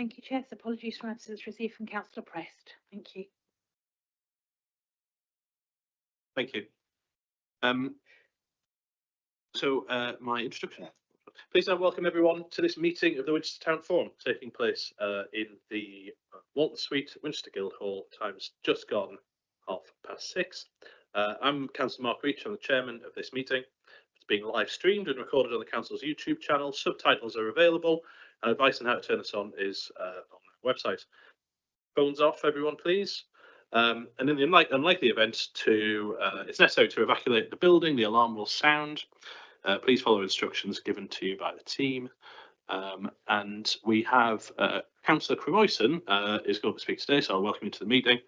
Thank you, Chair. Apologies for absence received from Councillor Prest. Thank you. Thank you. My introduction. Please now welcome everyone to this meeting of the Winchester Town Forum, taking place in the Walton Suite, Winchester Guildhall. Time's just gone 6:30. I'm Councillor Mark Reach. I'm the chairman of this meeting. It's being live streamed and recorded on the council's YouTube channel. Subtitles are available, and advice on how to turn this on is on our website. Phones off, everyone, please. And in the unlikely event it's necessary to evacuate the building, the alarm will sound. Please follow instructions given to you by the team. And we have Councillor Cremoyson is going to speak today, so I'll welcome you to the meeting.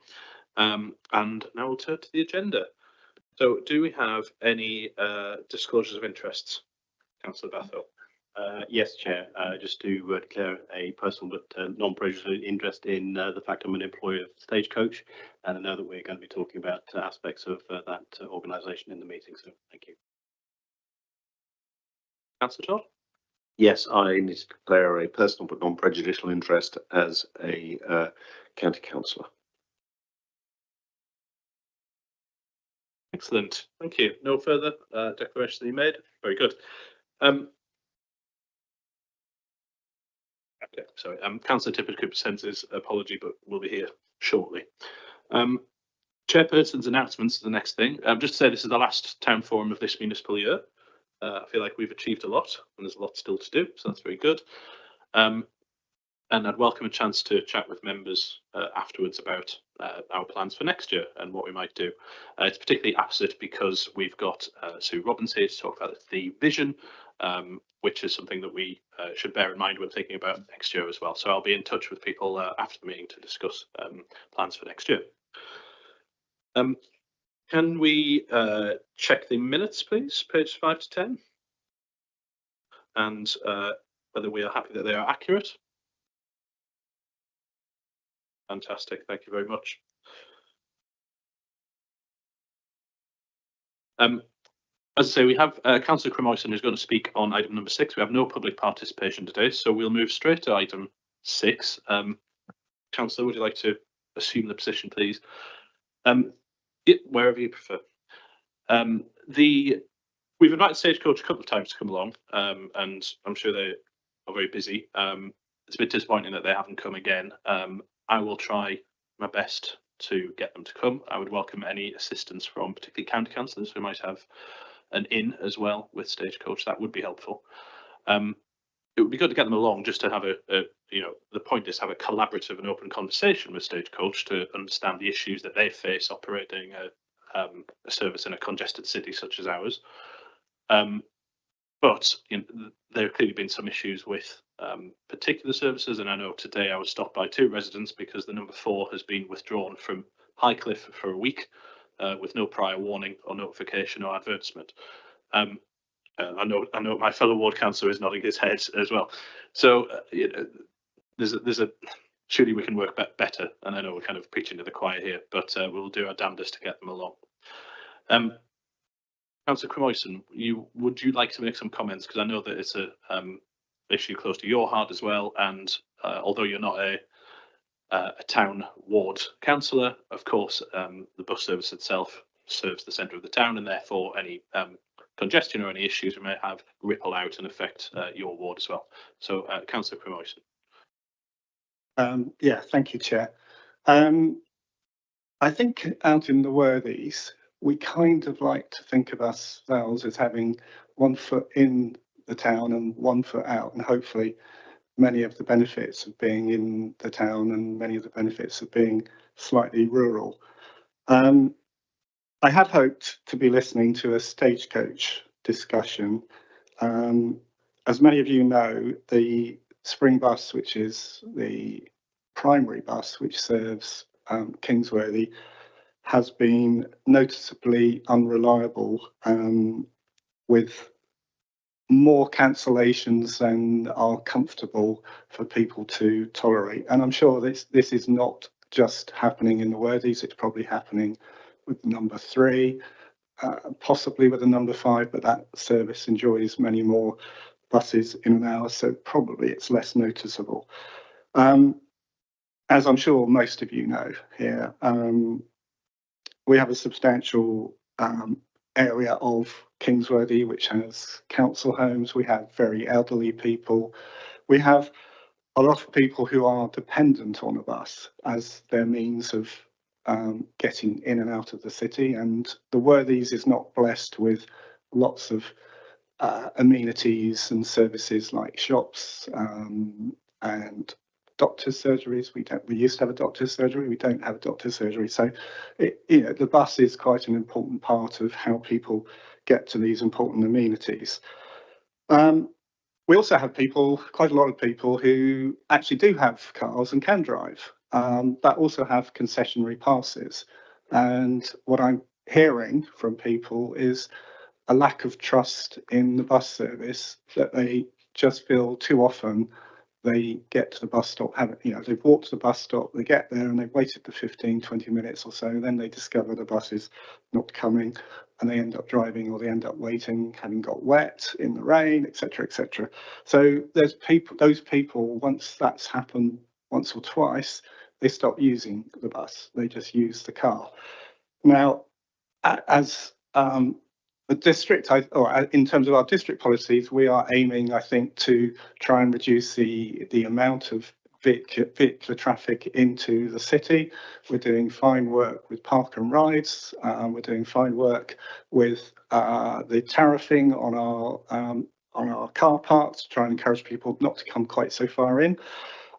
And now we'll turn to the agenda. So do we have any disclosures of interests? Councillor Bathell. Yes, Chair. Just to declare a personal but non-prejudicial interest in the fact I'm an employee of Stagecoach, and I know that we're going to be talking about aspects of that organisation in the meeting, so thank you. Councillor Todd? Yes, I need to declare a personal but non-prejudicial interest as a county councillor. Excellent, thank you. No further declarations to be made. Very good. Okay, sorry. Councillor Tippett could present his apology, but will be here shortly. Chairperson's announcements is the next thing. Just to say this is the last town forum of this municipal year. I feel like we've achieved a lot, and there's a lot still to do, so that's very good. And I'd welcome a chance to chat with members afterwards about our plans for next year and what we might do. It's particularly apposite because we've got Sue Robbins here to talk about the vision, which is something that we should bear in mind when thinking about next year as well. So I'll be in touch with people after the meeting to discuss plans for next year. Can we check the minutes, please, page 5 to 10, and whether we are happy that they are accurate? Fantastic, thank you very much. As I say, we have Councillor Cremoyson who's going to speak on item number 6. We have no public participation today, so we'll move straight to item 6. Councillor, would you like to assume the position, please? Yeah, wherever you prefer. We've invited Stagecoach a couple of times to come along, and I'm sure they are very busy. It's a bit disappointing that they haven't come again. I will try my best to get them to come. I would welcome any assistance from particularly county councillors who might have an in as well with Stagecoach. That would be helpful. It would be good to get them along just to have the point is to have a collaborative and open conversation with Stagecoach to understand the issues that they face operating a service in a congested city such as ours. But there have clearly been some issues with particular services, and I know today I was stopped by 2 residents because the number 4 has been withdrawn from Highcliffe for a week with no prior warning or notification or advertisement. I know my fellow ward councillor is nodding his head as well. So surely we can work better, and I know we're kind of preaching to the choir here, but we'll do our damnedest to get them along. Councillor Cremoyson, would you like to make some comments, because I know that it's a issue close to your heart as well, and although you're not a town ward councillor, of course the bus service itself serves the centre of the town, and therefore any congestion or any issues we may have ripple out and affect your ward as well. So Councillor Cremoyson. Yeah, thank you, Chair. I think out in the Worthies, we kind of like to think of ourselves as having one foot in the town and one foot out, and hopefully many of the benefits of being in the town and many of the benefits of being slightly rural. I had hoped to be listening to a Stagecoach discussion. As many of you know, the Spring bus, which is the primary bus which serves Kingsworthy, has been noticeably unreliable, with more cancellations than are comfortable for people to tolerate. And I'm sure this is not just happening in the Worthies, it's probably happening with number 3, possibly with the number 5, but that service enjoys many more buses in an hour, so probably it's less noticeable. As I'm sure most of you know here, we have a substantial area of Kingsworthy which has council homes. We have very elderly people. We have a lot of people who are dependent on a bus as their means of getting in and out of the city. And the Worthies is not blessed with lots of amenities and services like shops and doctor's surgeries. We used to have a doctor's surgery. We don't have a doctor's surgery. So, the bus is quite an important part of how people get to these important amenities. We also have quite a lot of people who actually do have cars and can drive, but also have concessionary passes. And what I'm hearing from people is a lack of trust in the bus service, that they just feel too often they get to the bus stop, they've walked to the bus stop, they get there and they've waited the 15, 20 minutes or so, then they discover the bus is not coming and they end up driving, or they end up waiting, having got wet in the rain, etc., etc. So those people, once that's happened once or twice, they stop using the bus, they just use the car. Now, as the district, in terms of our district policies, we are aiming, I think, to try and reduce the amount of vehicular traffic into the city. We're doing fine work with park and rides. We're doing fine work with the tariffing on our car parks to try and encourage people not to come quite so far in.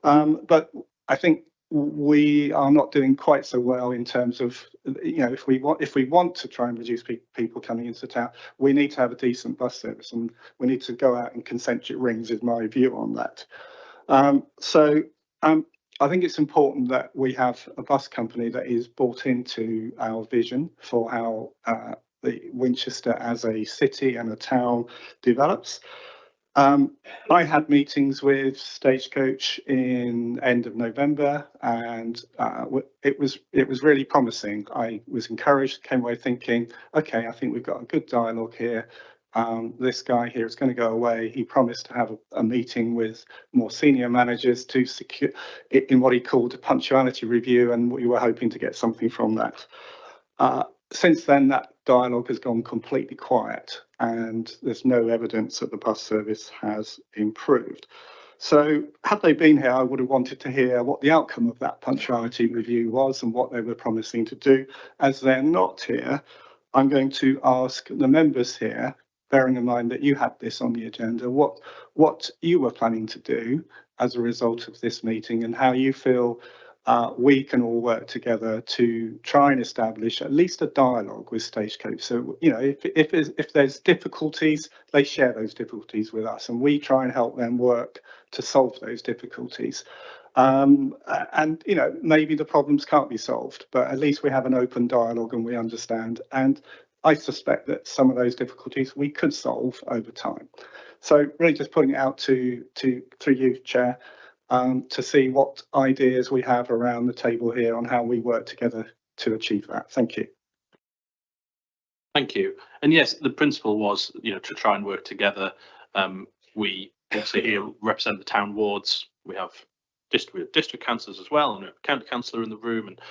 But I think we are not doing quite so well in terms of, if we want to try and reduce people coming into town, we need to have a decent bus service, and we need to go out in concentric rings, is my view on that. I think it's important that we have a bus company that is bought into our vision for how the Winchester as a city and a town develops. I had meetings with Stagecoach in end of November, and it was really promising. I was encouraged, came away thinking, okay, I think we've got a good dialogue here. This guy here is going to go away. He promised to have a meeting with more senior managers to secure in what he called a punctuality review, and we were hoping to get something from that. Since then, that dialogue has gone completely quiet, and there's no evidence that the bus service has improved. So had they been here, I would have wanted to hear what the outcome of that punctuality review was and what they were promising to do. As they're not here, I'm going to ask the members here, bearing in mind that you had this on the agenda, what you were planning to do as a result of this meeting, and how you feel we can all work together to try and establish at least a dialogue with Stagecoach. So, if there's difficulties, they share those difficulties with us, and we try and help them work to solve those difficulties. And maybe the problems can't be solved, but at least we have an open dialogue and we understand. And I suspect that some of those difficulties we could solve over time. So really just putting it out through you, Chair, to see what ideas we have around the table here on how we work together to achieve that. Thank you. Thank you. And yes, the principle was, to try and work together. We obviously here represent the town wards. We have district councillors as well, and we have a county councillor in the room, and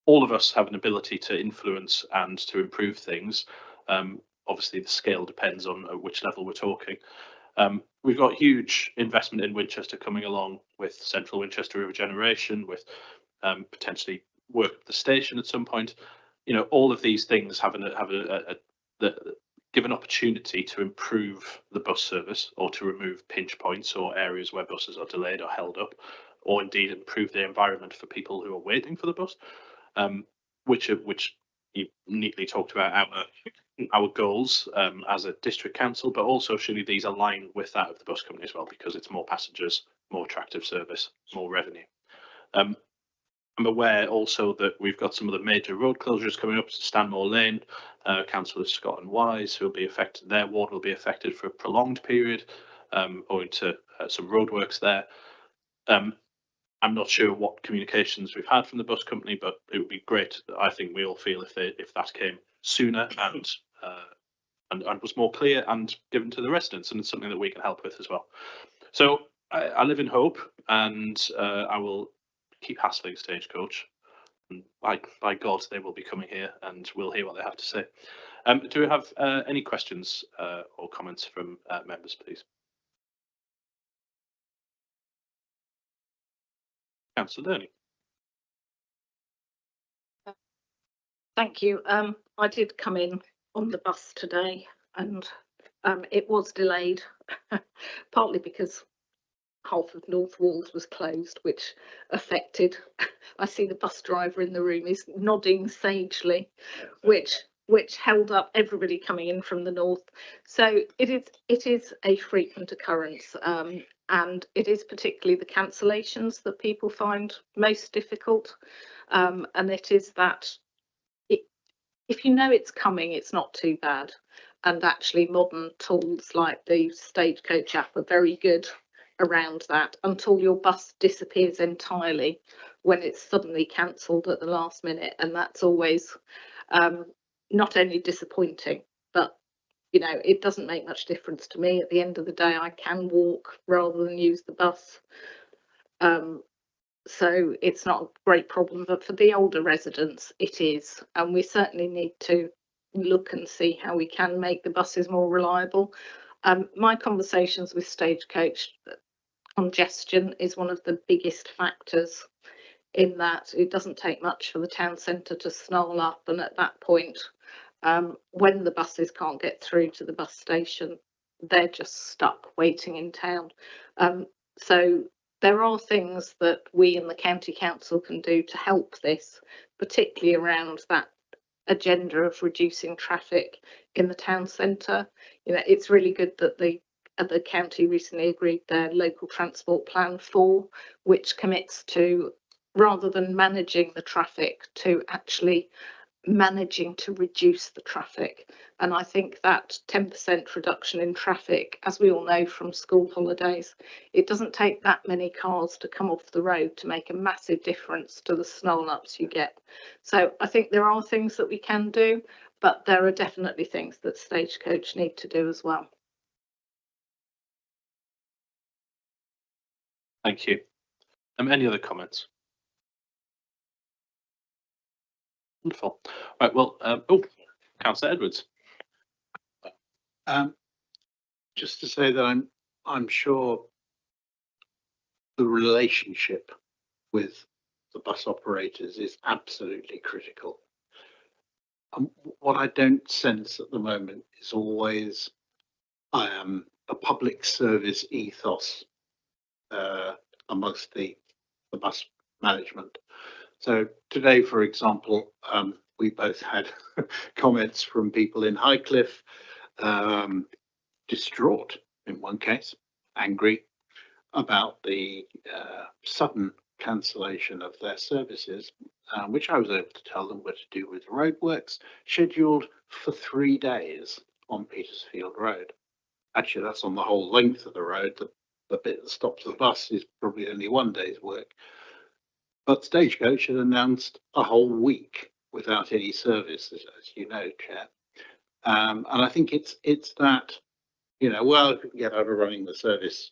all of us have an ability to influence and to improve things. Obviously, the scale depends on which level we're talking. We've got huge investment in Winchester coming along with Central Winchester Regeneration, with potentially work at the station at some point. All of these things have give an opportunity to improve the bus service, or to remove pinch points or areas where buses are delayed or held up, or indeed improve the environment for people who are waiting for the bus, which you neatly talked about our goals as a district council, but also surely these align with that of the bus company as well, because it's more passengers, more attractive service, more revenue. I'm aware also that we've got some of the major road closures coming up. Stanmore Lane, Councillor Scott and Wise, who will be affected, their ward will be affected for a prolonged period, owing to some roadworks there. I'm not sure what communications we've had from the bus company, but it would be great, I think we all feel, if that came sooner and was more clear and given to the residents, and it's something that we can help with as well. So I live in hope, and I will keep hassling Stagecoach. And by God, they will be coming here, and we'll hear what they have to say. Do we have any questions or comments from members, please? Councillor Durney. Thank you. I did come in on the bus today, and it was delayed, partly because half of North Walls was closed, which affected. I see the bus driver in the room is nodding sagely, which held up everybody coming in from the north. So it is a frequent occurrence, and it is particularly the cancellations that people find most difficult. And it is that if you know it's coming, it's not too bad. And actually modern tools like the Stagecoach app are very good around that until your bus disappears entirely when it's suddenly cancelled at the last minute. And that's always not only disappointing, but you know, it doesn't make much difference to me. At the end of the day, I can walk rather than use the bus. So it's not a great problem, but for the older residents it is, and we certainly need to look and see how we can make the buses more reliable. My conversations with Stagecoach, congestion is one of the biggest factors in that. It doesn't take much for the town centre to snarl up, and at that point, when the buses can't get through to the bus station, they're just stuck waiting in town. So there are things that we in the county council can do to help this, particularly around that agenda of reducing traffic in the town centre. You know, it's really good that the county recently agreed their local transport plan 4, which commits to, rather than managing the traffic, to actually managing to reduce the traffic. And I think that 10% reduction in traffic, as we all know from school holidays, it doesn't take that many cars to come off the road to make a massive difference to the snarl ups you get. So I think there are things that we can do, but there are definitely things that Stagecoach need to do as well. Thank you. Any other comments? Wonderful. Right. Well. Councillor Edwards. Just to say that I'm sure the relationship with the bus operators is absolutely critical. What I don't sense at the moment is always a public service ethos amongst the bus management. So today, for example, we both had comments from people in Highcliffe, distraught in one case, angry about the sudden cancellation of their services, which I was able to tell them were to do with roadworks scheduled for 3 days on Petersfield Road. Actually, that's on the whole length of the road. The bit that stops the bus is probably only 1 day's work. But Stagecoach had announced a whole week without any service, as you know, Chair. And I think it's that, you know, well, if we can get overrunning the service,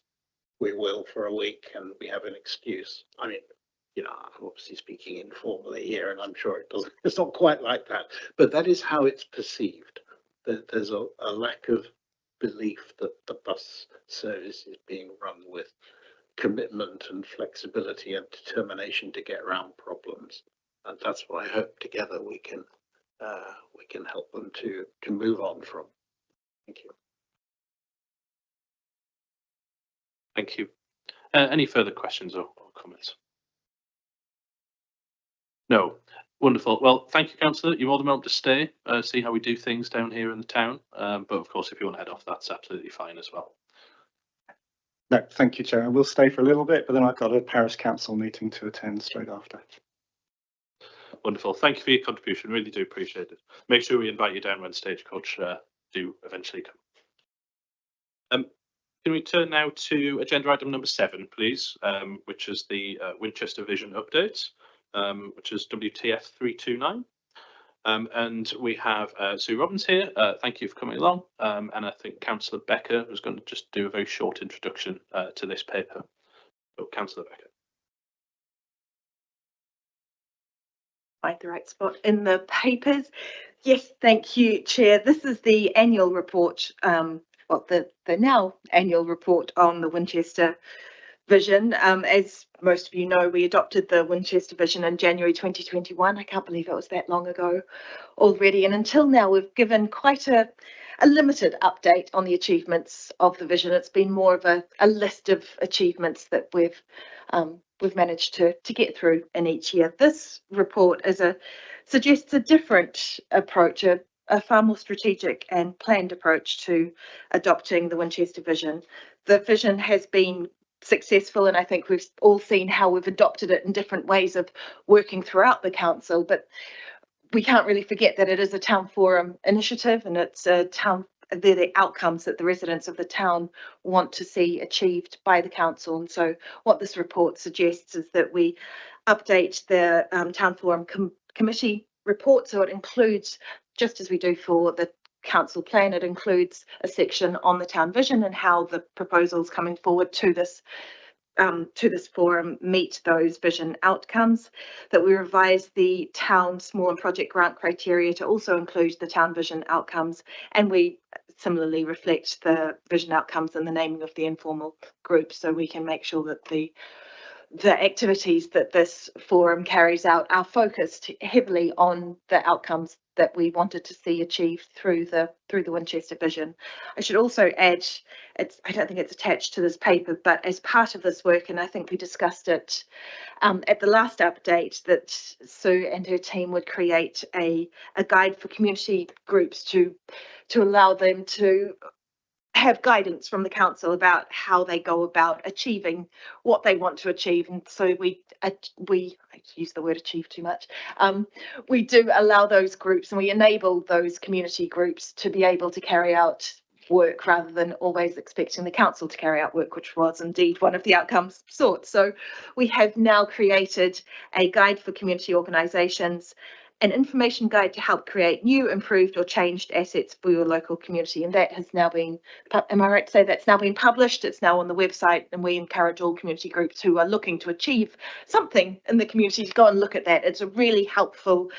we will for a week, and we have an excuse. I mean, you know, I'm obviously speaking informally here, and I'm sure it doesn't. It's not quite like that, but that is how it's perceived. That there's a lack of belief that the bus service is being run with commitment and flexibility and determination to get around problems, and that's what I hope together we can help them to move on from. Thank you. Thank you. Any further questions or comments? No. Wonderful. Well, thank you, Councillor. You're more than welcome to stay, see how we do things down here in the town. But of course, if you want to head off, that's absolutely fine as well. No, thank you, Chair. I will stay for a little bit, but then I've got a parish council meeting to attend straight after. Wonderful. Thank you for your contribution. Really do appreciate it. Make sure we invite you down when Stagecoach do eventually come. Can we turn now to agenda item number 7, please, which is the Winchester Vision update, which is WTF 329. And we have Sue Robbins here. Thank you for coming along. And I think Councillor Becker was going to just do a very short introduction to this paper. So, Councillor Becker. Find the right spot in the papers. Yes, thank you, Chair. This is the annual report, the now annual report on the Winchester Vision. As most of you know, we adopted the Winchester Vision in January 2021. I can't believe it was that long ago already. And until now, we've given quite a limited update on the achievements of the vision. It's been more of a list of achievements that we've managed to get through in each year. This report suggests a different approach, a far more strategic and planned approach to adopting the Winchester Vision. The vision has been successful, and I think we've all seen how we've adopted it in different ways of working throughout the council, but we can't really forget that it is a town forum initiative, and it's a town, they're the outcomes that the residents of the town want to see achieved by the council. And so what this report suggests is that we update the town forum committee report, so it includes, just as we do for the council plan, it includes a section on the town vision and how the proposals coming forward to this forum meet those vision outcomes, that we revise the town small and project grant criteria to also include the town vision outcomes, and we similarly reflect the vision outcomes in the naming of the informal group, so we can make sure that the activities that this forum carries out are focused heavily on the outcomes that we wanted to see achieved through the Winchester Vision. I should also add, I don't think it's attached to this paper, but as part of this work, and I think we discussed it at the last update, that Sue and her team would create a guide for community groups to allow them to have guidance from the council about how they go about achieving what they want to achieve. And so we I use the word achieve too much, we do allow those groups, and we enable those community groups to be able to carry out work rather than always expecting the council to carry out work, which was indeed one of the outcomes sought. So we have now created a guide for community organisations, an information guide to help create new, improved or changed assets for your local community. And that has now been, am I right to say that's now been published? It's now on the website, and we encourage all community groups who are looking to achieve something in the community to go and look at that. It's a really helpful,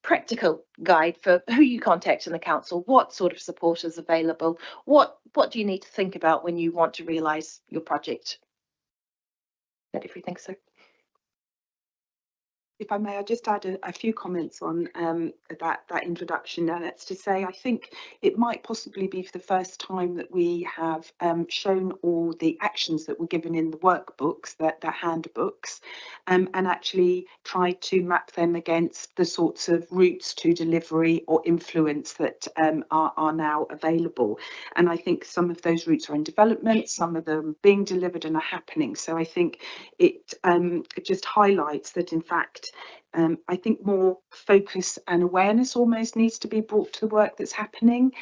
practical guide for who you contact in the council, what sort of support is available, what do you need to think about when you want to realise your project. Is that everything, sir? If I may, I'll just add a few comments on that introduction. And that's to say, I think it might possibly be for the first time that we have shown all the actions that were given in the workbooks, the handbooks, and actually tried to map them against the sorts of routes to delivery or influence that are now available. And I think some of those routes are in development, some of them being delivered and are happening. So I think it just highlights that, in fact, I think more focus and awareness almost needs to be brought to the work that's happening.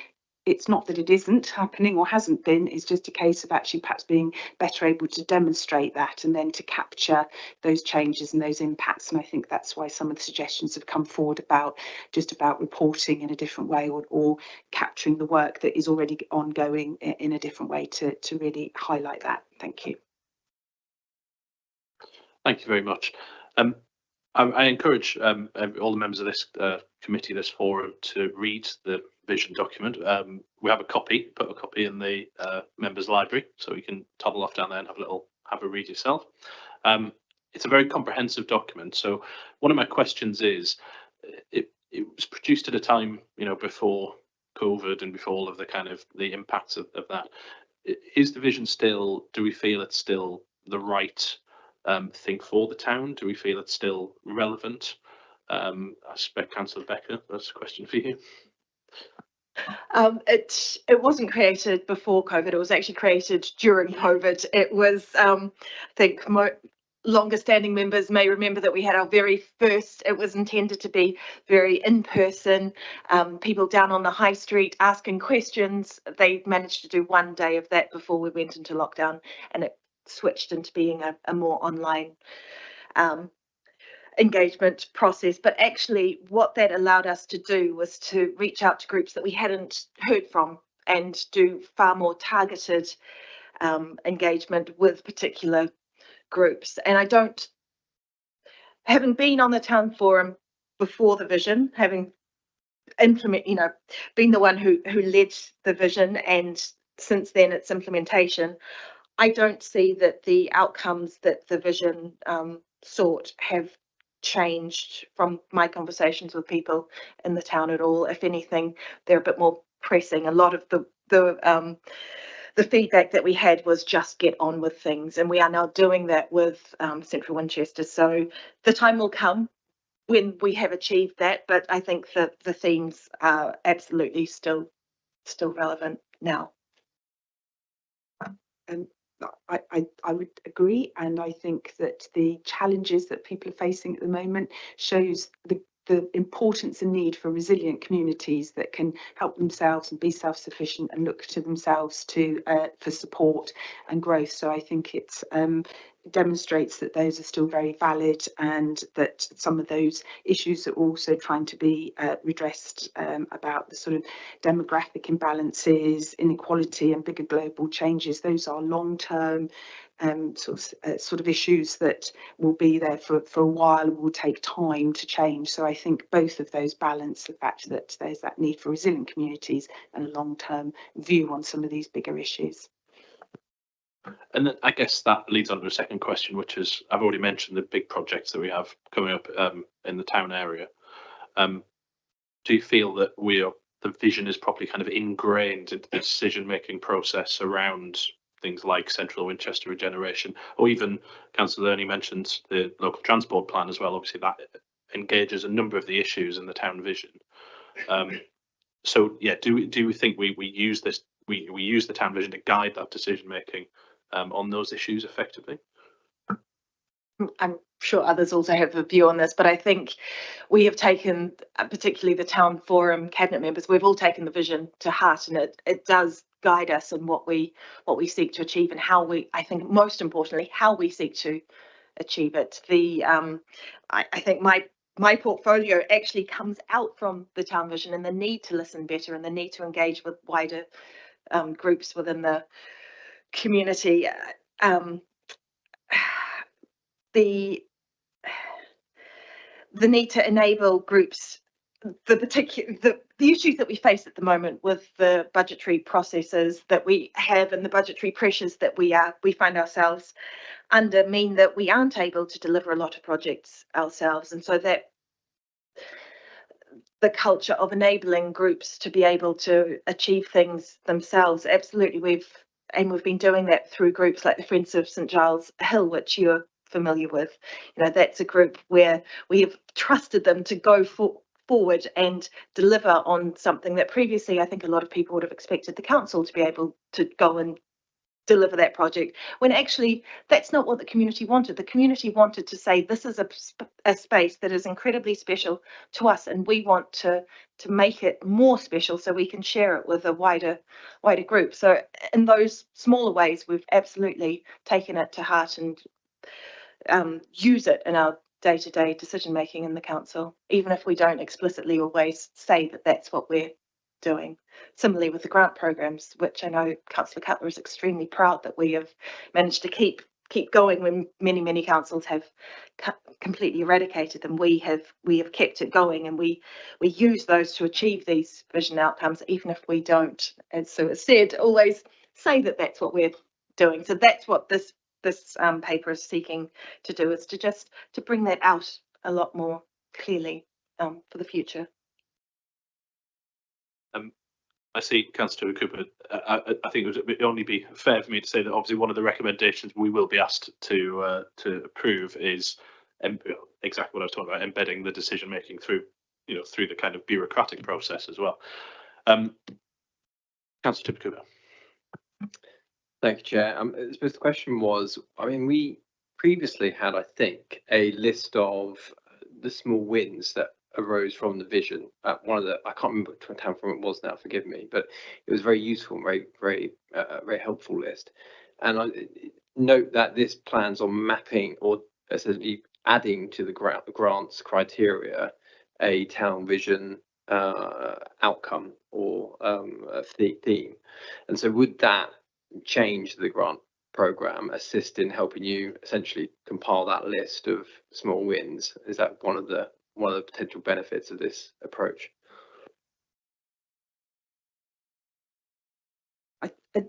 It's not that it isn't happening or hasn't been, it's just a case of actually perhaps being better able to demonstrate that and then to capture those changes and those impacts. And I think that's why some of the suggestions have come forward about reporting in a different way, or capturing the work that is already ongoing in a different way to really highlight that. Thank you. Thank you very much. I encourage all the members of this committee, this forum, to read the vision document. We have a copy, put a copy in the members' library, so you can toddle off down there and have a read yourself. It's a very comprehensive document. So one of my questions is, it was produced at a time, before COVID and before all of the impacts of that. Is the vision still? Do we feel it's still the right thing for the town? Do we feel it's still relevant? I suspect Councillor Becker, that's a question for you. It wasn't created before COVID. It was actually created during COVID. It was, I think, longer standing members may remember that we had our very first, it was intended to be very in-person, people down on the high street asking questions. They managed to do one day of that before we went into lockdown, and it switched into being a more online engagement process, but actually what that allowed us to do was to reach out to groups that we hadn't heard from and do far more targeted engagement with particular groups. And I don't, having been on the town forum before the vision, having been the one who led the vision, and since then its implementation, I don't see that the outcomes that the vision sought have changed from my conversations with people in the town at all. If anything, they're a bit more pressing. A lot of the feedback that we had was just get on with things, and we are now doing that with Central Winchester. So the time will come when we have achieved that, but I think that the themes are absolutely still relevant now. I would agree, and I think that the challenges that people are facing at the moment shows the importance and need for resilient communities that can help themselves and be self-sufficient and look to themselves to for support and growth. So I think it's demonstrates that those are still very valid, and that some of those issues that are also trying to be redressed about the sort of demographic imbalances, inequality and bigger global changes, those are long-term sort of issues that will be there for a while and will take time to change. So I think both of those balance the fact that there's that need for resilient communities and a long-term view on some of these bigger issues. And then I guess that leads on to a second question, which is, I've already mentioned the big projects that we have coming up in the town area. Do you feel that the vision is properly kind of ingrained into the decision-making process around things like Central Winchester regeneration, or even Councillor Ernie mentioned the local transport plan as well? Obviously that engages a number of the issues in the town vision. So yeah, do we think we use this, we use the town vision to guide that decision-making on those issues effectively? I'm sure others also have a view on this, but I think we have taken, particularly the town forum cabinet members, we've all taken the vision to heart, and it does guide us in what we seek to achieve, and how we, I think most importantly, how we seek to achieve it. I think my portfolio actually comes out from the town vision, and the need to listen better and the need to engage with wider groups within the community. The need to enable groups, the issues that we face at the moment with the budgetary processes that we have and the budgetary pressures that we find ourselves under, mean that we aren't able to deliver a lot of projects ourselves. And so that the culture of enabling groups to be able to achieve things themselves, absolutely, we've been doing that through groups like the Friends of St Giles Hill, which you're familiar with. That's a group where we have trusted them to go forward and deliver on something that previously I think a lot of people would have expected the council to be able to go and deliver that project, when actually that's not what the community wanted. The community wanted to say, this is a space that is incredibly special to us, and we want to make it more special so we can share it with a wider group. So in those smaller ways, we've absolutely taken it to heart and use it in our day-to-day decision making in the council, even if we don't explicitly always say that that's what we're doing. Similarly with the grant programs, which I know Councillor Cutler is extremely proud that we have managed to keep going when many councils have completely eradicated them. We have kept it going, and we use those to achieve these vision outcomes, even if we don't, as Sue has said, always say that that's what we're doing. So that's what this paper is seeking to do, is to bring that out a lot more clearly for the future. I see Councillor Cooper. I think it would only be fair for me to say that obviously one of the recommendations we will be asked to approve is exactly what I was talking about, embedding the decision making through the kind of bureaucratic process as well. Councillor Cooper. Thank you, Chair. I suppose the question was, I mean, we previously had, I think, a list of the small wins that arose from the vision. One of the, I can't remember which town forum it was now, forgive me, but it was very useful, very helpful list. And I note that this plans on mapping or essentially adding to the grants criteria a town vision outcome or a theme. And so would that change the grant program, assist in helping you essentially compile that list of small wins? Is that one of the potential benefits of this approach?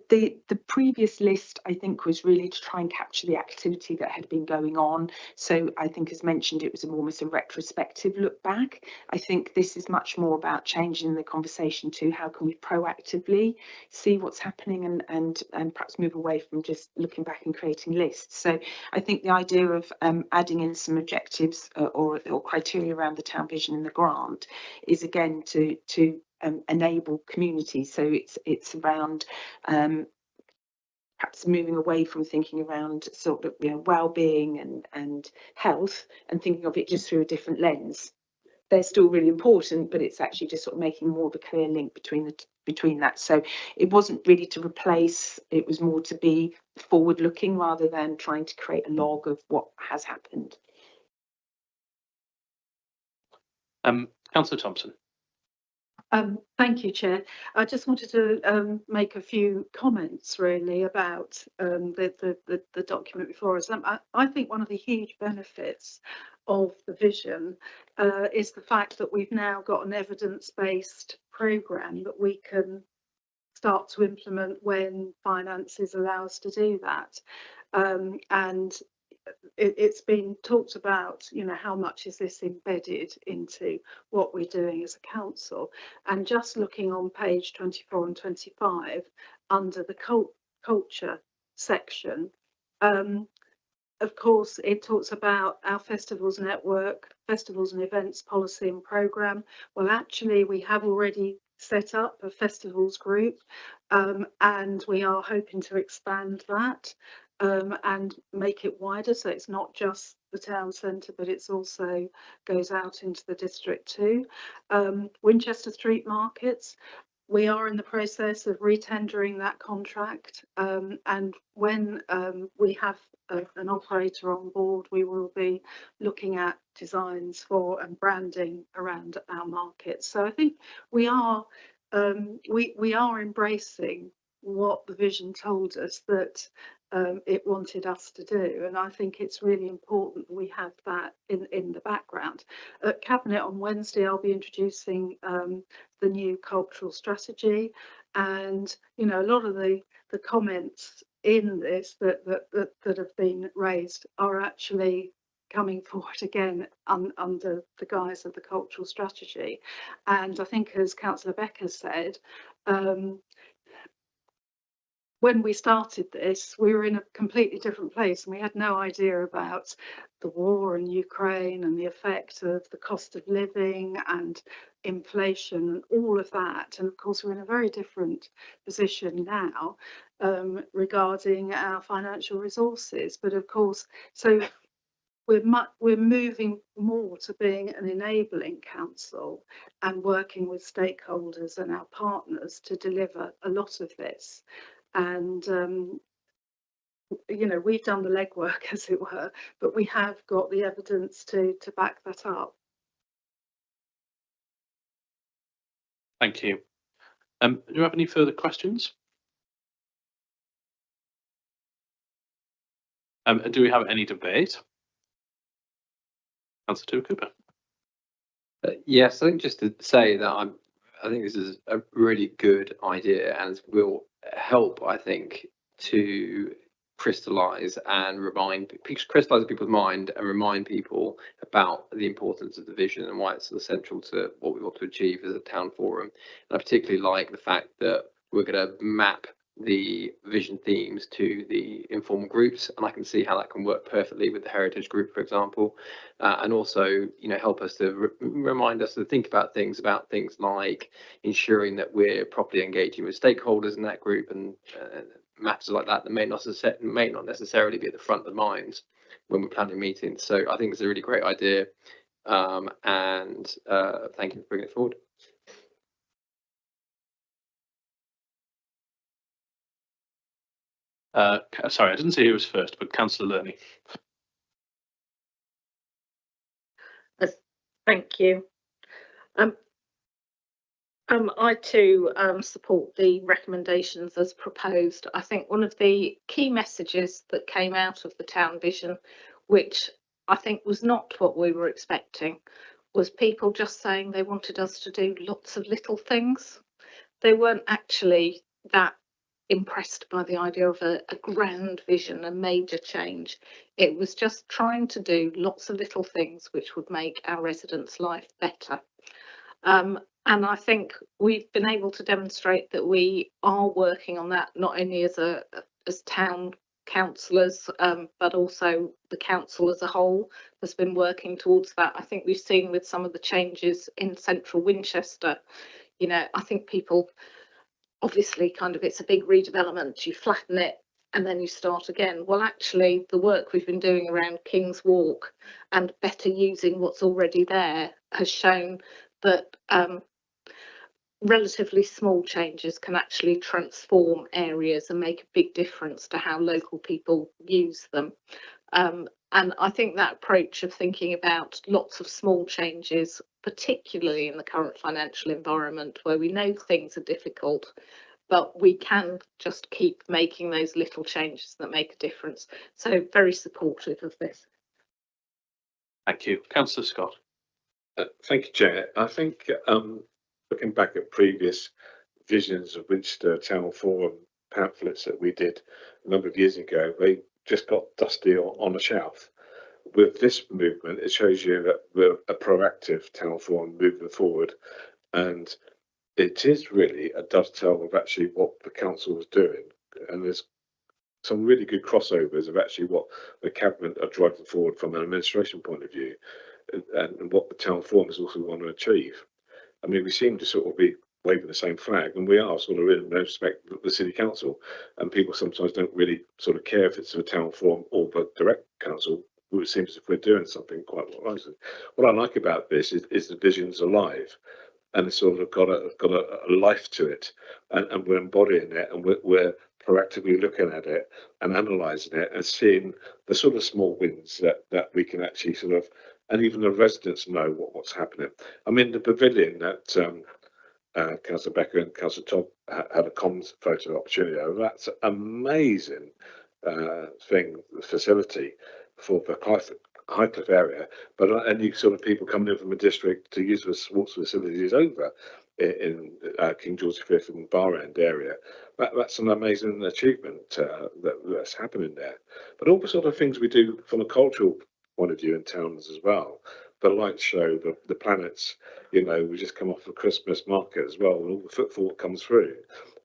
The previous list, I think, was really to try and capture the activity that had been going on. So I think, as mentioned, it was almost a retrospective look back. I think this is much more about changing the conversation to how can we proactively see what's happening and perhaps move away from just looking back and creating lists. So I think the idea of adding in some objectives or criteria around the town vision in the grant is again to enable communities. So it's around perhaps moving away from thinking around sort of well-being and health and thinking of it just through a different lens. They're still really important, but it's actually just sort of making more of a clear link between that. So it wasn't really to replace, it was more to be forward-looking rather than trying to create a log of what has happened. Councillor Thompson. Thank you, Chair. I just wanted to make a few comments really about the document before us. I think one of the huge benefits of the vision is the fact that we've now got an evidence-based programme that we can start to implement when finances allow us to do that. And it's been talked about, how much is this embedded into what we're doing as a council, and just looking on page 24 and 25 under the culture section, of course it talks about our festivals network, festivals and events policy and programme. Well, actually we have already set up a festivals group, and we are hoping to expand that and make it wider, so it's not just the town centre, but it's also goes out into the district too. Winchester street markets, we are in the process of retendering that contract, and when we have an operator on board, we will be looking at designs for and branding around our markets. So I think we are embracing what the vision told us that it wanted us to do, and I think it's really important that we have that in the background. At Cabinet on Wednesday I'll be introducing the new cultural strategy, and a lot of the comments in this that have been raised are actually coming forward again under the guise of the cultural strategy. And I think, as Councillor Becker said, when we started this, we were in a completely different place and we had no idea about the war in Ukraine and the effect of the cost of living and inflation and all of that. And of course, we're in a very different position now regarding our financial resources. But of course, so we're moving more to being an enabling council and working with stakeholders and our partners to deliver a lot of this. And we've done the legwork, as it were, but we have got the evidence to back that up. Thank you. Do you have any further questions? And do we have any debate? Councillor Cooper. Yes, I think just to say that I think this is a really good idea and will help, I think, to crystallise people's mind and remind people about the importance of the vision and why it's essential to what we want to achieve as a town forum. And I particularly like the fact that we're going to map the vision themes to the informal groups, and I can see how that can work perfectly with the heritage group, for example, and also help us to remind us to think about things like ensuring that we're properly engaging with stakeholders in that group and matters like that may not necessarily be at the front of minds when we're planning meetings. So I think it's a really great idea, and thank you for bringing it forward. Sorry, I didn't see who was first, but Councillor Lurney. Thank you. I too support the recommendations as proposed. I think one of the key messages that came out of the town vision, which I think was not what we were expecting, was people just saying they wanted us to do lots of little things. They weren't actually that impressed by the idea of a grand vision, a major change. It was just trying to do lots of little things which would make our residents' life better. And I think we've been able to demonstrate that we are working on that, not only as town councillors, but also the council as a whole has been working towards that. I think we've seen with some of the changes in central Winchester, you know, I think people obviously kind of, it's a big redevelopment, you flatten it and then you start again. Well, actually, the work we've been doing around King's Walk and better using what's already there has shown that relatively small changes can actually transform areas and make a big difference to how local people use them. And I think that approach of thinking about lots of small changes, particularly in the current financial environment where we know things are difficult, but we can just keep making those little changes that make a difference. So very supportive of this. Thank you. Councillor Scott. Thank you, Chair. I think looking back at previous visions of Winchester Town Forum pamphlets that we did a number of years ago, they just got dusty on a shelf. With this movement, it shows you that we're a proactive Town Forum moving forward, and it is really a dovetail of actually what the council was doing, and there's some really good crossovers of actually what the cabinet are driving forward from an administration point of view, and what the Town Forum is also want to achieve. I mean, we seem to sort of be waving the same flag, and we are sort of in respect the city council, and people sometimes don't really sort of care if it's a Town Forum or the direct council. It seems as if we're doing something quite right. What I like about this is the vision's alive, and it's sort of got a life to it, and we're embodying it, and we're proactively looking at it and analysing it and seeing the sort of small wins that we can actually sort of, and even the residents know what's happening. I mean, the pavilion that Councillor Becker and Councillor Todd had a comms photo opportunity over, that's amazing facility for the Highcliffe area, but any sort of people coming in from a district to use the sports facilities over in King George V and Bar End area, that's an amazing achievement that's happening there. But all the sort of things we do from a cultural point of view in towns as well. The light show, the planets, you know, we just come off the Christmas market as well, and all the footfall that comes through.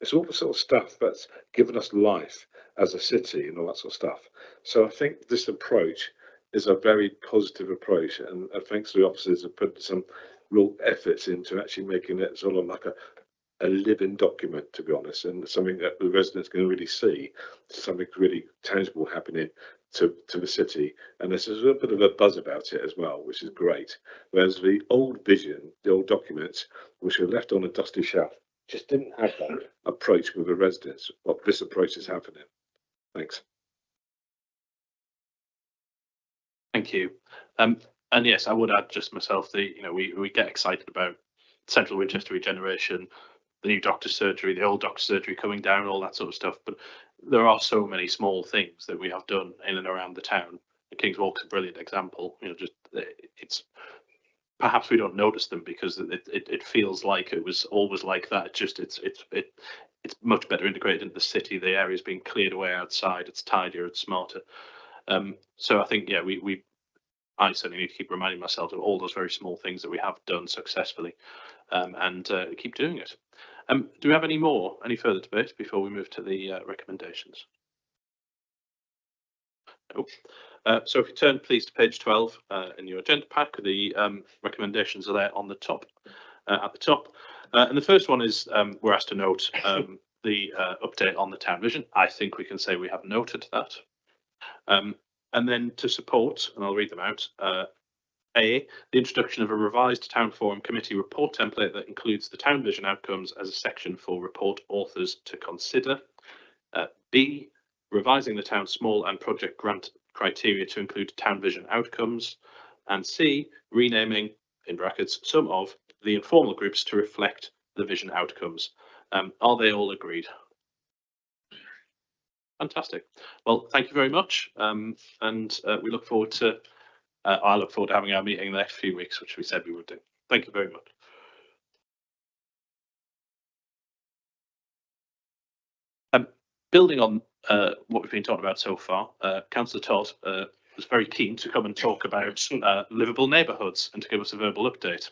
It's all the sort of stuff that's given us life as a city and all that sort of stuff. So I think this approach is a very positive approach, and thanks to the officers have put some real efforts into actually making it sort of like a living document, to be honest, and something that the residents can really see, something really tangible happening to the city. And there's a little bit of a buzz about it as well, which is great. Whereas the old vision, the old documents, which were left on a dusty shelf, just didn't have that approach with the residents. What this approach is happening. Thanks. Thank you. And yes, I would add just myself, we get excited about central Winchester regeneration, the new doctor's surgery, the old doctor's surgery coming down, all that sort of stuff. But there are so many small things that we have done in and around the town. The King's Walk's a brilliant example. It's perhaps we don't notice them because it feels like it was always like that. It's much better integrated into the city. The area's being cleared away outside. It's tidier. It's smarter. So I think, yeah, I certainly need to keep reminding myself of all those very small things that we have done successfully, and keep doing it. Do we have any further debate before we move to the recommendations? No. So if you turn please to page 12 in your agenda pack, the recommendations are there on the top, at the top. And the first one is we're asked to note the update on the town vision. I think we can say we have noted that. And then to support, and I'll read them out, A, the introduction of a revised Town Forum Committee report template that includes the town vision outcomes as a section for report authors to consider. B, revising the town small and project grant criteria to include town vision outcomes. And C, renaming in brackets, some of the informal groups to reflect the vision outcomes. Are they all agreed? Fantastic. Well, thank you very much. And we look forward to, I look forward to having our meeting in the next few weeks, which we said we would do. Thank you very much. Building on what we've been talking about so far, Councillor Todd was very keen to come and talk about livable neighbourhoods and to give us a verbal update.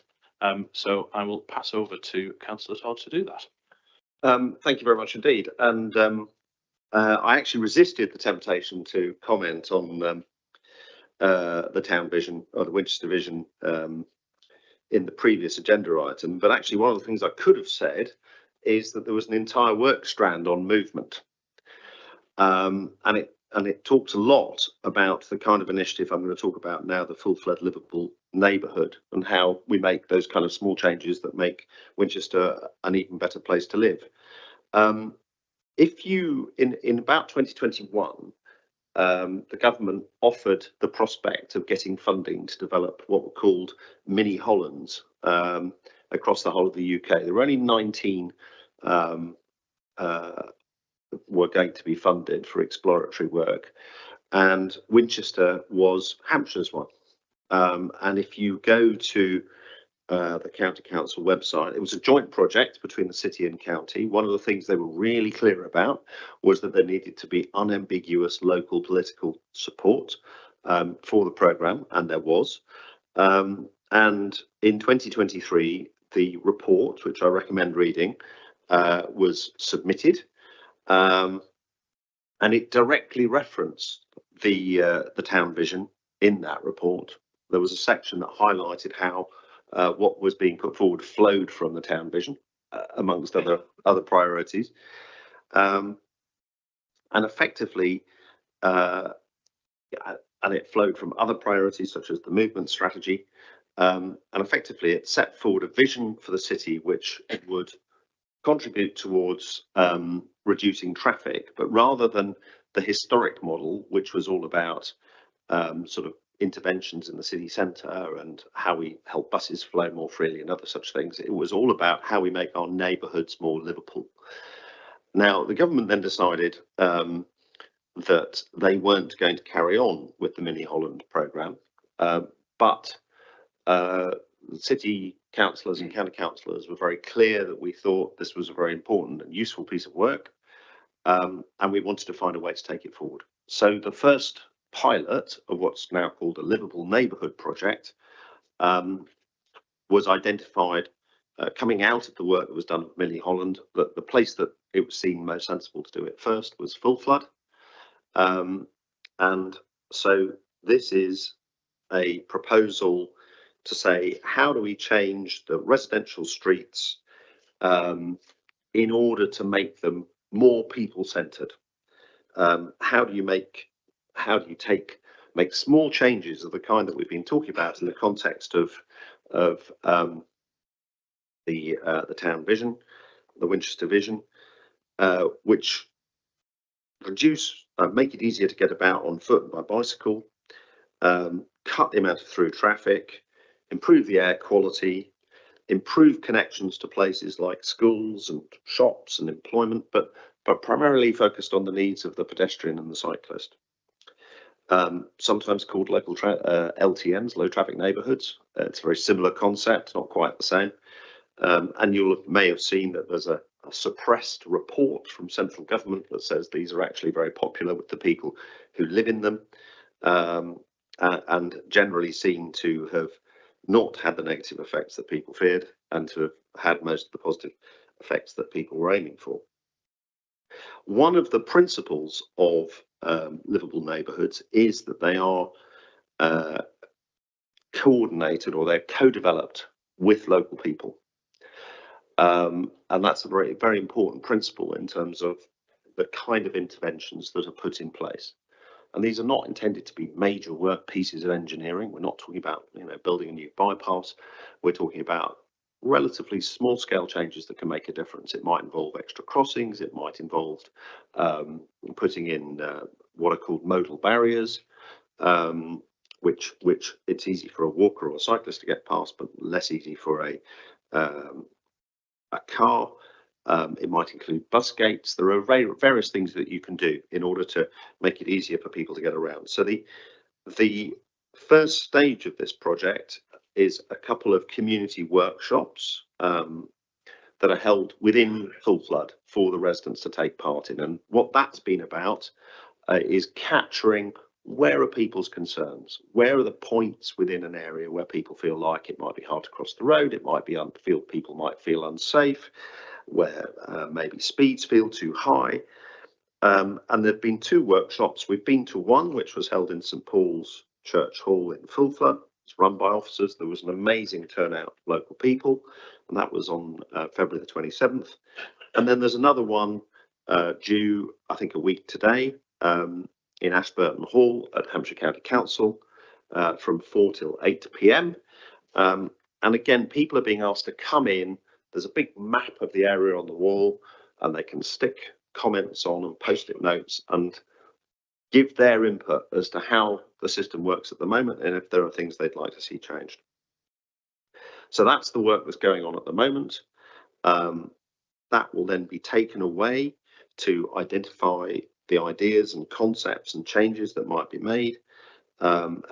So I will pass over to Councillor Todd to do that. Thank you very much indeed. And I actually resisted the temptation to comment on the town vision or the Winchester vision in the previous agenda item. But actually, one of the things I could have said is that there was an entire work strand on movement. And it talks a lot about the kind of initiative I'm going to talk about now, the full-fledged livable neighbourhood, and how we make those kind of small changes that make Winchester an even better place to live. If you, in about 2021, the government offered the prospect of getting funding to develop what were called mini Hollands across the whole of the UK. There were only 19 were going to be funded for exploratory work, and Winchester was Hampshire's one. And if you go to the County Council website, it was a joint project between the city and county. One of the things they were really clear about was that there needed to be unambiguous local political support for the programme, and there was. And in 2023, the report, which I recommend reading, was submitted. And it directly referenced the town vision in that report. There was a section that highlighted how what was being put forward flowed from the town vision, amongst other priorities, and effectively, and it flowed from other priorities such as the movement strategy, and effectively it set forward a vision for the city which would contribute towards reducing traffic, but rather than the historic model, which was all about sort of interventions in the city centre and how we help buses flow more freely and other such things, it was all about how we make our neighbourhoods more livable. Now, the government then decided that they weren't going to carry on with the Mini Holland programme, but city councillors and county councillors were very clear that we thought this was a very important and useful piece of work, and we wanted to find a way to take it forward. So the first pilot of what's now called a livable neighbourhood project was identified coming out of the work that was done with Millie Holland, that the place that it was seen most sensible to do it first was Full Flood. And so this is a proposal to say, how do we change the residential streets in order to make them more people-centred? How do you make small changes of the kind that we've been talking about in the context of the town vision, the Winchester vision, which make it easier to get about on foot and by bicycle, cut the amount of through traffic, improve the air quality, improve connections to places like schools and shops and employment, but primarily focused on the needs of the pedestrian and the cyclist. Sometimes called local LTNs, low traffic neighbourhoods. It's a very similar concept, not quite the same. And you may have seen that there's a suppressed report from central government that says these are actually very popular with the people who live in them, and generally seen to have not had the negative effects that people feared and to have had most of the positive effects that people were aiming for. One of the principles of livable neighbourhoods is that they are coordinated, or they're co-developed with local people. And that's a very, very important principle in terms of the kind of interventions that are put in place. And these are not intended to be major work pieces of engineering. We're not talking about, building a new bypass. We're talking about relatively small scale changes that can make a difference. It might involve extra crossings. It might involve putting in what are called modal barriers. which it's easy for a walker or a cyclist to get past, but less easy for a car. It might include bus gates. There are various things that you can do in order to make it easier for people to get around. So the first stage of this project is a couple of community workshops that are held within Full Flood for the residents to take part in. And what that's been about is capturing where are people's concerns, where are the points within an area where people feel like it might be hard to cross the road, it might be people might feel unsafe, where maybe speeds feel too high. And there have been 2 workshops. We've been to one which was held in St Paul's Church Hall in Full Flood. It's run by officers. There was an amazing turnout of local people, and that was on February the 27th. And then there's another one due, I think, a week today in Ashburton Hall at Hampshire County Council from 4 till 8 p.m. And again, people are being asked to come in. There's a big map of the area on the wall, and they can stick comments on and post-it notes and give their input as to how the system works at the moment and if there are things they'd like to see changed. So that's the work that's going on at the moment. That will then be taken away to identify the ideas and concepts and changes that might be made, and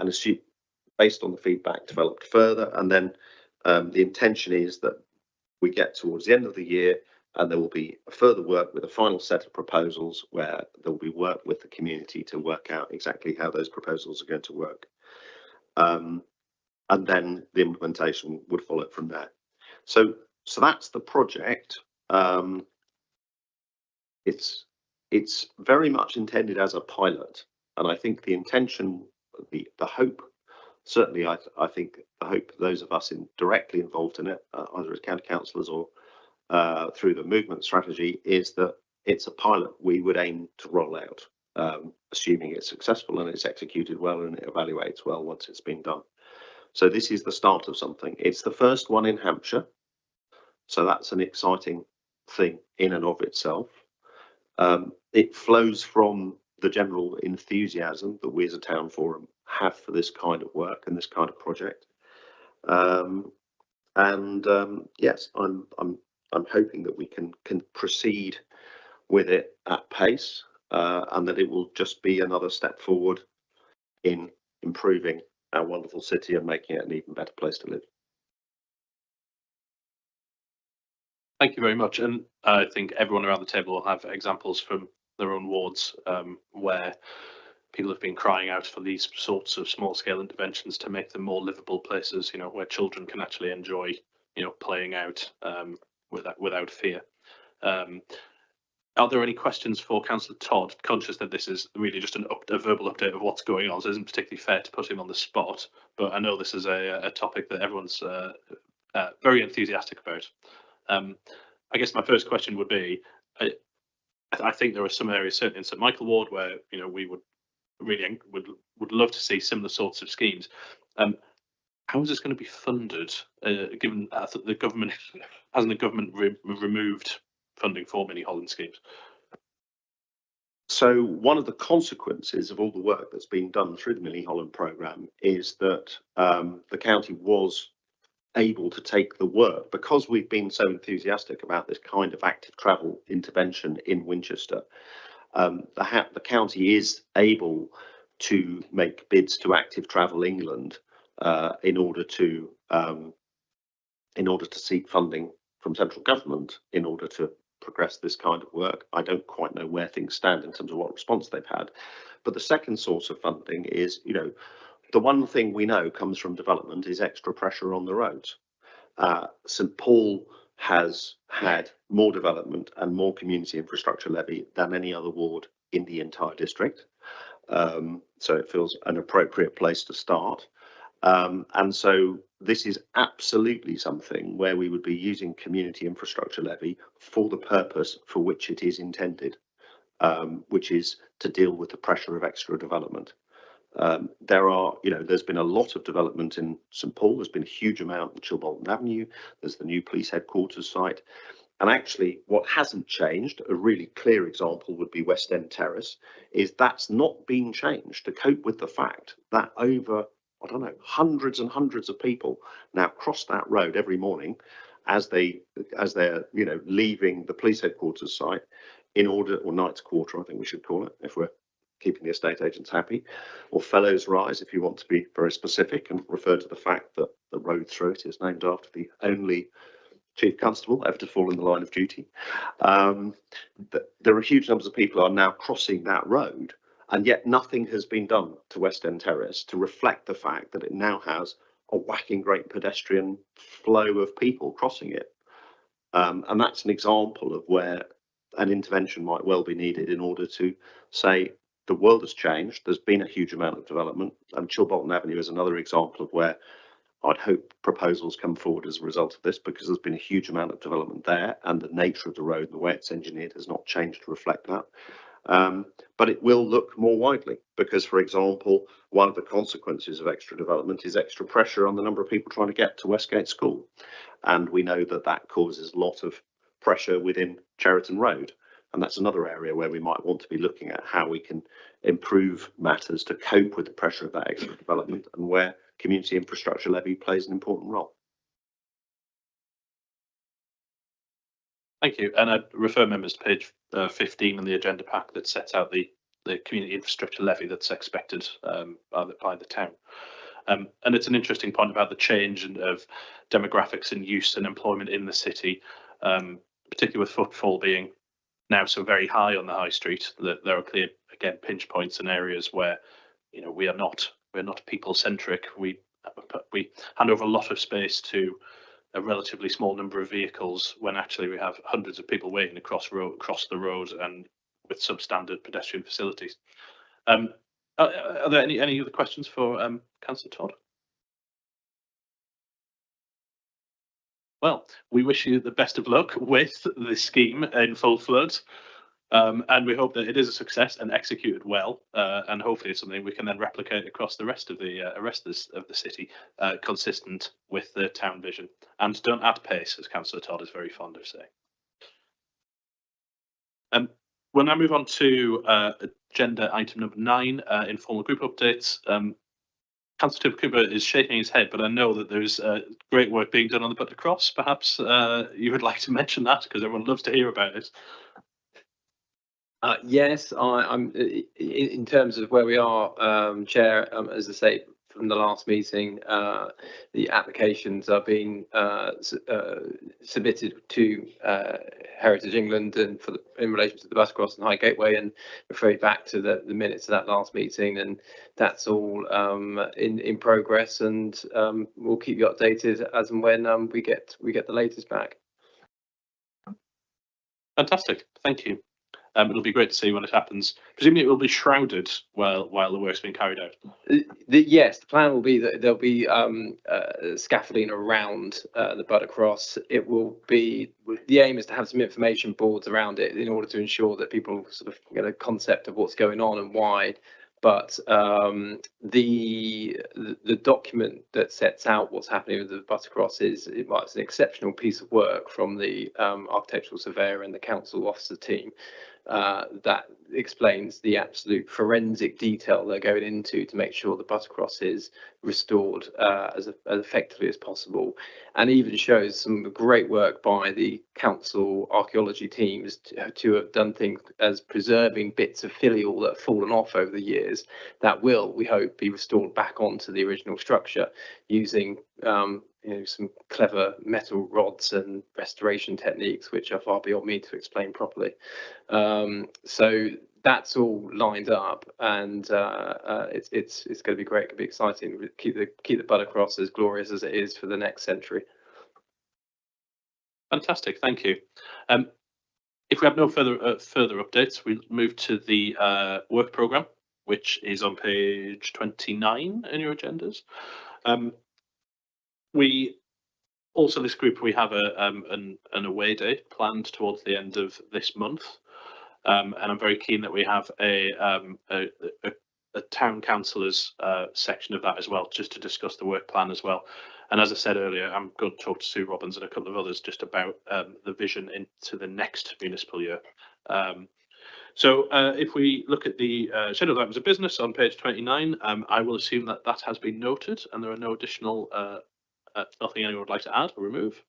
based on the feedback developed further. And then the intention is that we get towards the end of the year and there will be further work with a final set of proposals where there will be work with the community to work out exactly how those proposals are going to work. And then the implementation would follow from there. So that's the project. It's very much intended as a pilot, and I think the intention, the hope, certainly I think the hope those of us directly involved in it, either as county councillors or through the movement strategy, is that it's a pilot we would aim to roll out, assuming it's successful and it's executed well and it evaluates well once it's been done. So this is the start of something. It's the first one in Hampshire, so that's an exciting thing in and of itself. It flows from the general enthusiasm that we as a town forum have for this kind of work and this kind of project. Yes, I'm hoping that we can proceed with it at pace, and that it will just be another step forward in improving our wonderful city and making it an even better place to live. Thank you very much. And I think everyone around the table will have examples from their own wards where people have been crying out for these sorts of small scale interventions to make them more livable places, you know, where children can actually enjoy, you know, playing out without fear. Are there any questions for Councillor Todd? Conscious that this is really just a verbal update of what's going on, so it isn't particularly fair to put him on the spot, but I know this is a topic that everyone's very enthusiastic about. I guess my first question would be, I think there are some areas, certainly in St Michael Ward, where, you know, we would really would love to see similar sorts of schemes. How is this going to be funded, given that the government hasn't removed funding for mini Holland schemes? So one of the consequences of all the work that's been done through the Mini Holland programme is that the county was able to take the work, because we've been so enthusiastic about this kind of active travel intervention in Winchester. The county is able to make bids to Active Travel England in order to seek funding from central government in order to progress this kind of work. I don't quite know where things stand in terms of what response they've had, but the second source of funding is, you know, the one thing we know comes from development is extra pressure on the roads. St Paul has had more development and more community infrastructure levy than any other ward in the entire district. So it feels an appropriate place to start. And so this is absolutely something where we would be using community infrastructure levy for the purpose for which it is intended, which is to deal with the pressure of extra development. There's been a lot of development in St Paul. There's been a huge amount in Chilbolton Avenue. There's the new police headquarters site. And actually, what hasn't changed, a really clear example would be West End Terrace, is that's not been changed to cope with the fact that over I don't know, hundreds and hundreds of people now cross that road every morning as they're leaving the police headquarters site in order, or Knights Quarter, I think we should call it, if we're keeping the estate agents happy, or Fellows Rise, if you want to be very specific and refer to the fact that the road through it is named after the only Chief Constable ever to fall in the line of duty. There are huge numbers of people are now crossing that road, and yet nothing has been done to West End Terrace to reflect the fact that it now has a whacking great pedestrian flow of people crossing it. And that's an example of where an intervention might well be needed in order to say the world has changed. There's been a huge amount of development, and Chilbolton Avenue is another example of where I'd hope proposals come forward as a result of this, because there's been a huge amount of development there, and the nature of the road and the way it's engineered has not changed to reflect that. But it will look more widely, because, for example, one of the consequences of extra development is extra pressure on the number of people trying to get to Westgate School. And we know that that causes a lot of pressure within Cheriton Road. And that's another area where we might want to be looking at how we can improve matters to cope with the pressure of that extra development, and where community infrastructure levy plays an important role. Thank you. And I'd refer members to page 15 in the agenda pack that sets out the community infrastructure levy that's expected by the town. And it's an interesting point about the change of demographics and use and employment in the city, particularly with footfall being now so very high on the high street, that there are clear, again, pinch points and areas where, you know, we're not people centric. We hand over a lot of space to a relatively small number of vehicles, when actually we have hundreds of people waiting across the road and with substandard pedestrian facilities. Are there any other questions for Councillor Todd? Well, we wish you the best of luck with the scheme in full flood, and we hope that it is a success and executed well, and hopefully it's something we can then replicate across the rest of the city, consistent with the town vision. And don't add pace, as Councillor Todd is very fond of saying. We'll now move on to agenda item number 9, informal group updates. Councillor Cooper is shaking his head, but I know that there's great work being done on the Butler Cross. Perhaps you would like to mention that, because everyone loves to hear about it. Yes, I'm in terms of where we are, Chair. As I say, from the last meeting, the applications are being submitted to Heritage England and in relation to the bus cross and High Gateway, and refer back to the minutes of that last meeting, and that's all in progress, and we'll keep you updated as and when we get the latest back. Fantastic, thank you. It'll be great to see when it happens. Presumably it will be shrouded while the work's being carried out. Yes, the plan will be that there'll be scaffolding around the Butter Cross. It will be, the aim is to have some information boards around it in order to ensure that people sort of get a concept of what's going on and why. But the document that sets out what's happening with the Butter Cross it's an exceptional piece of work from the architectural surveyor and the council officer team. That explains the absolute forensic detail they're going into to make sure the Butter Cross is restored as effectively as possible, and even shows some great work by the council archaeology teams to have done things as preserving bits of filial that have fallen off over the years that will, we hope, be restored back onto the original structure using some clever metal rods and restoration techniques which are far beyond me to explain properly. So that's all lined up, and it's going to be great. It's going to be exciting. Keep the Butter Cross as glorious as it is for the next century. Fantastic, thank you. If we have no further updates, we move to the work programme, which is on page 29 in your agendas. We also, this group, we have an away day planned towards the end of this month, and I'm very keen that we have a town councillors section of that as well, just to discuss the work plan as well. And as I said earlier, I'm going to talk to Sue Robbins and a couple of others just about the vision into the next municipal year. So if we look at the scheduled items of business on page 29, I will assume that that has been noted and there are no additional, nothing anyone would like to add or remove.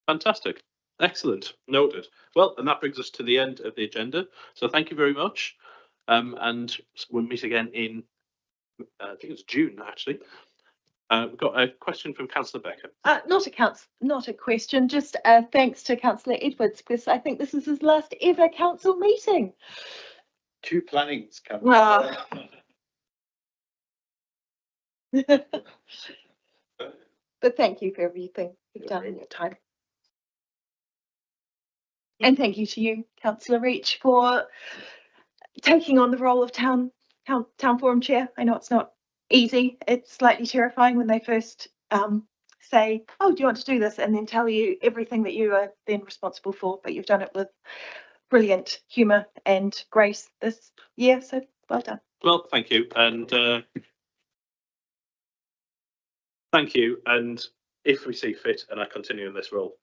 Fantastic. Excellent. Noted. Well, and that brings us to the end of the agenda. So thank you very much. And we'll meet again in, I think it's June, actually. We've got a question from Councillor Becker. Not a question, just thanks to Councillor Edwards, because I think this is his last ever council meeting. 2 plannings coming. Ah. But thank you for everything you've done in your time. And thank you to you, Councillor Reach, for taking on the role of town forum chair. I know it's not easy. It's slightly terrifying when they first say, oh, do you want to do this? And then tell you everything that you are then responsible for, but you've done it with brilliant humour and grace this year. So well done. Well, thank you. And thank you. And if we see fit and I continue in this role